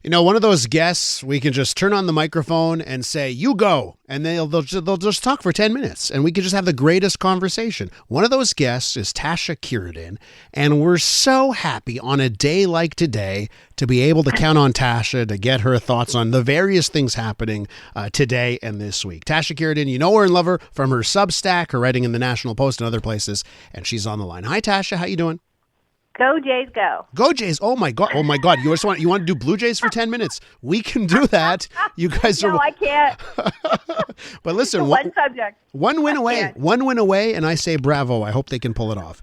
One of those guests, we can just turn on the microphone and say, you go. And they'll just talk for 10 minutes and we can just have the greatest conversation. One of those guests is Tasha Kheiriddin. And we're so happy on a day like today to be able to count on Tasha to get her thoughts on the various things happening today and this week. Tasha Kheiriddin, you know her and love her from her Substack, her writing in the National Post and other places. And she's on the line. Hi, Tasha. How you doing? Go Jays, go. Go Jays. Oh my God. You want to do Blue Jays for 10 minutes? We can do that. You guys are. No, I can't. But listen, one subject. One win away. One win away, and I say bravo. I hope they can pull it off.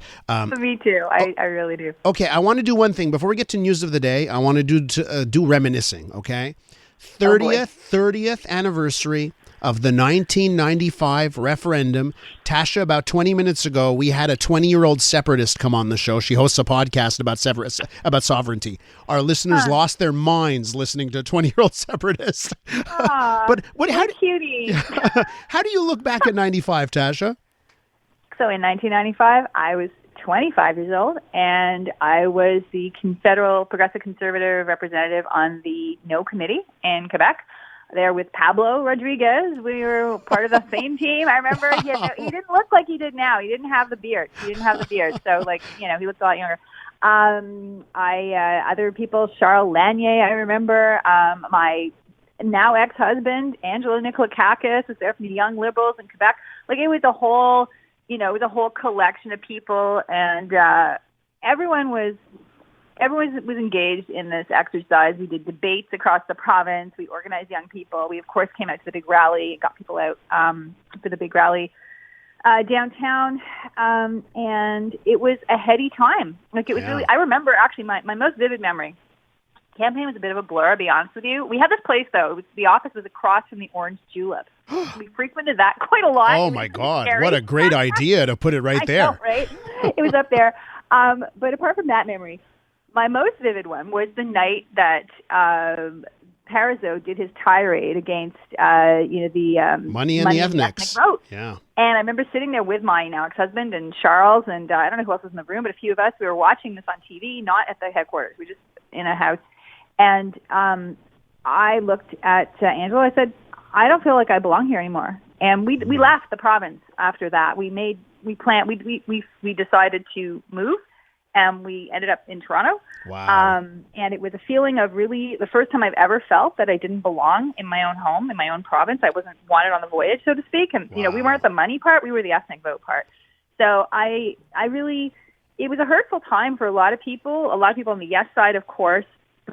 Me too. I really do. Okay, I want to do one thing. Before we get to news of the day, I want to do reminiscing, okay? 30th anniversary of the 1995 referendum. Tasha, about 20 minutes ago, we had a 20-year-old separatist come on the show. She hosts a podcast about sovereignty. Our listeners lost their minds listening to a 20-year-old separatist. But how cutie. How do you look back at 95, Tasha? So in 1995, I was 25 years old, and I was the federal progressive conservative representative on the No Committee in Quebec. There with Pablo Rodriguez. We were part of the same team. I remember he didn't look like he did now. He didn't have the beard. So, he looked a lot younger. Other people, Charles Lanier, I remember. My now ex-husband, Angela Nikolakakis, was there from the Young Liberals in Quebec. It was a whole, collection of people, and everyone was engaged in this exercise. We did debates across the province. We organized young people. We, of course, came out to the big rally, got people out for the big rally downtown. And it was a heady time. It was really, I remember actually my most vivid memory. Campaign was a bit of a blur, I'll be honest with you. We had this place, though. The office was across from the Orange Julep. We frequented that quite a lot. Oh, my God. What a great idea to put it right there. I know, right? It was up there. But apart from that memory, my most vivid one was the night that Parizeau did his tirade against, the money and the ethnics vote. Yeah. And I remember sitting there with my now ex-husband and Charles, and I don't know who else was in the room, but a few of us, we were watching this on TV, not at the headquarters. We were just in a house. And I looked at Angela. I said, I don't feel like I belong here anymore. And we left the province after that. We decided to move. And we ended up in Toronto. Wow. And it was a feeling of really the first time I've ever felt that I didn't belong in my own home, in my own province. I wasn't wanted on the voyage, so to speak. And, we weren't the money part. We were the ethnic vote part. So I really, it was a hurtful time for a lot of people. A lot of people on the yes side, of course,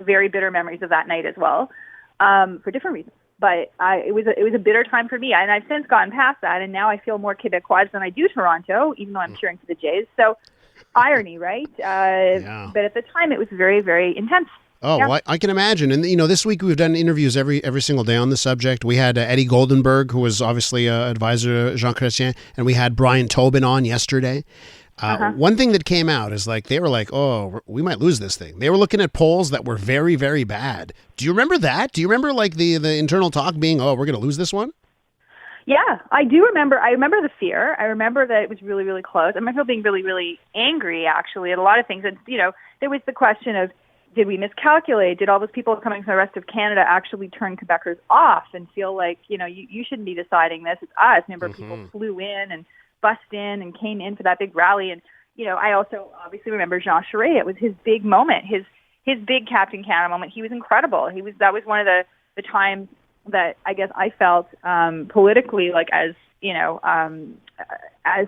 very bitter memories of that night as well, for different reasons. But it was a bitter time for me. And I've since gotten past that. And now I feel more Quebecois than I do Toronto, even though I'm cheering for the Jays. So, irony, right? But at the time, it was very, very intense. Oh, yeah. Well, I can imagine. And, this week we've done interviews every single day on the subject. We had Eddie Goldenberg, who was obviously an advisor to Jean Chrétien, and we had Brian Tobin on yesterday. One thing that came out is they were like, oh, we might lose this thing. They were looking at polls that were very, very bad. Do you remember that? Do you remember the internal talk being, oh, we're going to lose this one? Yeah, I do remember. I remember the fear. I remember that it was really, really close. I remember being really, really angry, actually, at a lot of things. And, there was the question of, did we miscalculate? Did all those people coming from the rest of Canada actually turn Quebecers off and feel like, you shouldn't be deciding this? It's us. Remember, people flew in and bussed in and came in for that big rally. And, I also obviously remember Jean Charest. It was his big moment, his big Captain Canada moment. He was incredible. That was one of the times that I guess I felt politically as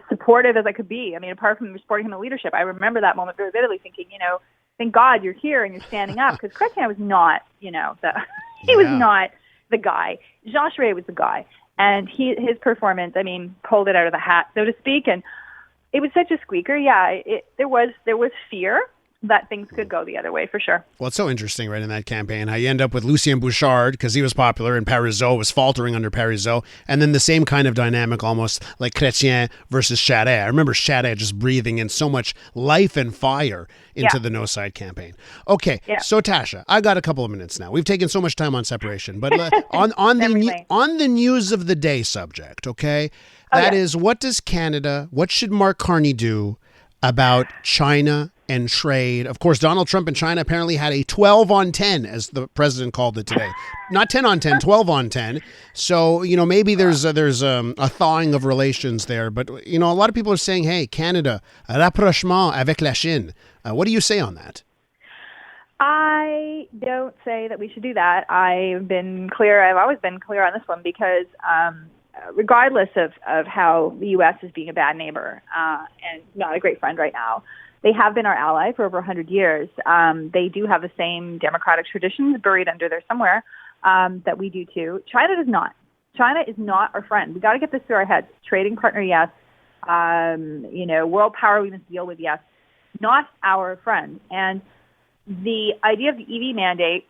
supportive as I could be. I mean, apart from supporting him in leadership, I remember that moment very vividly, thinking, thank God you're here and you're standing up, because Chrétien was not, was not the guy. Jean Charest was the guy, and his performance, pulled it out of the hat, so to speak, and it was such a squeaker. Yeah, there was fear that things could go the other way, for sure. Well, it's so interesting, right, in that campaign, how you end up with Lucien Bouchard, because he was popular, and Parizeau was faltering under Parizeau, and then the same kind of dynamic, almost like Chrétien versus Charest. I remember Charest just breathing in so much life and fire into the No Side campaign. Okay, so Tasha, I got a couple of minutes now. We've taken so much time on separation, but on the news of the day subject, okay, that is, what should Mark Carney do about China and trade. Of course, Donald Trump and China apparently had a 12 on 10, as the president called it today. Not 10 on 10, 12 on 10. So, maybe there's a thawing of relations there. But, a lot of people are saying, hey, Canada, rapprochement avec la Chine. What do you say on that? I don't say that we should do that. I've always been clear on this one because regardless of how the U.S. is being a bad neighbor and not a great friend right now, they have been our ally for over 100 years. They do have the same democratic traditions buried under there somewhere that we do too. China does not. China is not our friend. We got to get this through our heads. Trading partner, yes. World power we must deal with, yes. Not our friend. And the idea of the EV mandate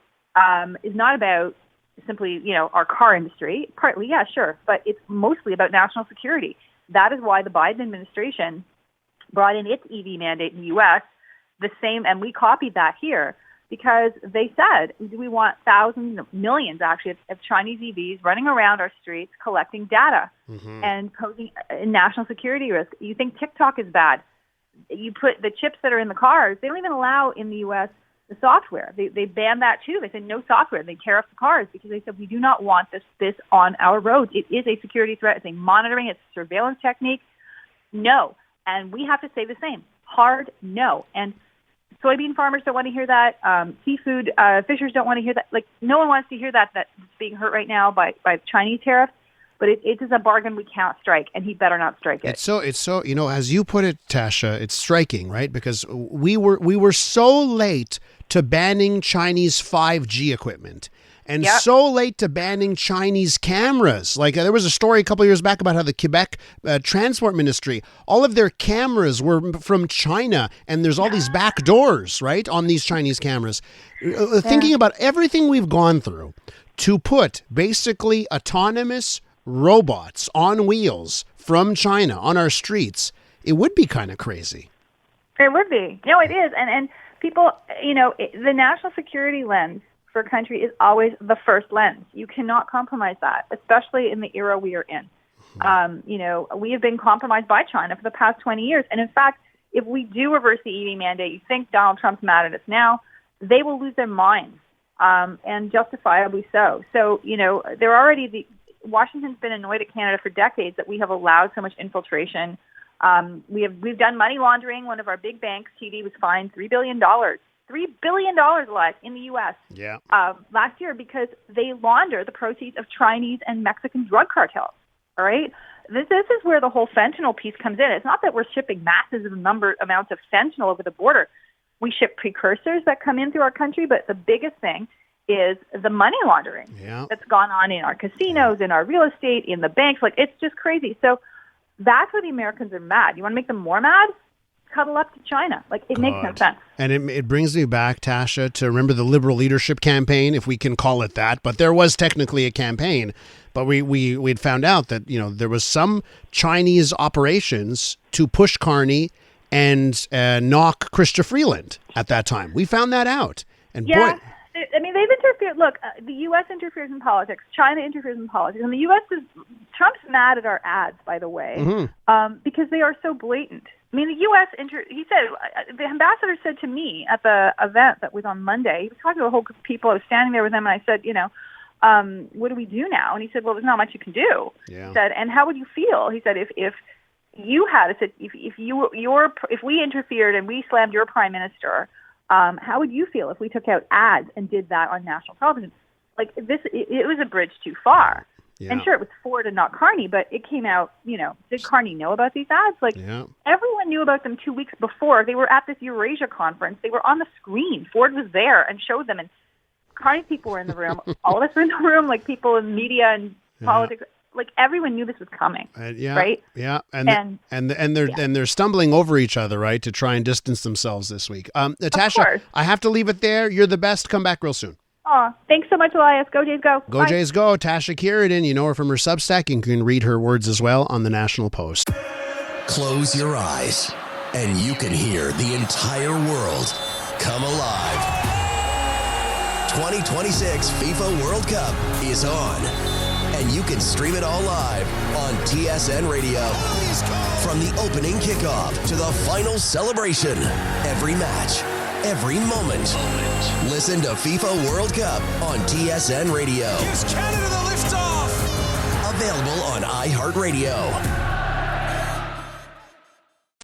is not about simply, our car industry. Partly, yeah, sure, but it's mostly about national security. That is why the Biden administration brought in its EV mandate in the U.S. And we copied that here because they said, we want thousands, millions actually, of Chinese EVs running around our streets collecting data and posing a national security risk. You think TikTok is bad. You put the chips that are in the cars, they don't even allow in the U.S. the software. They banned that too. They said no software. They tear up the cars because they said we do not want this on our roads. It is a security threat. It's a monitoring. It's a surveillance technique. No. And we have to say the same. Hard no. And soybean farmers don't want to hear that. Seafood fishers don't want to hear that. Like, no one wants to hear that's being hurt right now by Chinese tariffs. But it is a bargain we can't strike, and he better not strike it. It's so as you put it, Tasha, it's striking, right? Because we were so late to banning Chinese 5G equipment and so late to banning Chinese cameras. Like there was a story a couple of years back about how the Quebec Transport Ministry, all of their cameras were from China, and there's all these back doors, right, on these Chinese cameras. Thinking about everything we've gone through to put basically autonomous robots on wheels from China on our streets, it would be kind of crazy. It would be. No, it is. And people, the national security lens for a country is always the first lens. You cannot compromise that, especially in the era we are in. We have been compromised by China for the past 20 years. And in fact, if we do reverse the EV mandate, you think Donald Trump's mad at us now, they will lose their minds, and justifiably so. So, Washington's been annoyed at Canada for decades that we have allowed so much infiltration. We've done money laundering. One of our big banks, TD, was fined $3 billion. $3 billion lies in the U.S. Last year because they launder the proceeds of Chinese and Mexican drug cartels. All right? This is where the whole fentanyl piece comes in. It's not that we're shipping massive amounts of fentanyl over the border. We ship precursors that come in through our country, but the biggest thing is the money laundering that's gone on in our casinos, in our real estate, in the banks. Like, it's just crazy. So that's why the Americans are mad. You want to make them more mad? Cuddle up to China. Like, it makes no sense. And it brings me back, Tasha, to remember the Liberal leadership campaign, if we can call it that. But there was technically a campaign. But we'd found out that, there was some Chinese operations to push Carney and knock Chrystia Freeland at that time. We found that out. And boy... they've interfered. Look, the U.S. interferes in politics. China interferes in politics. And the U.S. Trump's mad at our ads, by the way, because they are so blatant. I mean, the U.S. He said, the ambassador said to me at the event that was on Monday, he was talking to a whole group of people. I was standing there with him, and I said, what do we do now? And he said, well, there's not much you can do. Yeah. He said, and how would you feel? He said, if you had, if we interfered and we slammed your prime minister, how would you feel if we took out ads and did that on national television? Like, it was a bridge too far. Yeah. And sure, it was Ford and not Carney, but it came out, did Carney know about these ads? Like, everyone knew about them 2 weeks before. They were at this Eurasia conference. They were on the screen. Ford was there and showed them. And Carney people were in the room. All of us were in the room, like people in media and politics. Like, everyone knew this was coming, right? Yeah, and they're stumbling over each other, right, to try and distance themselves this week. Tasha, I have to leave it there. You're the best. Come back real soon. Oh, thanks so much, Elias. Go Jays, go. Go Bye. Jays, go. Tasha Kheiriddin, you know her from her Substack. You can read her words as well on the National Post. Close your eyes, and you can hear the entire world come alive. 2026 FIFA World Cup is on. And you can stream it all live on TSN Radio. From the opening kickoff to the final celebration, every match, every moment. Listen to FIFA World Cup on TSN Radio. Gives Canada the lift off. Available on iHeartRadio.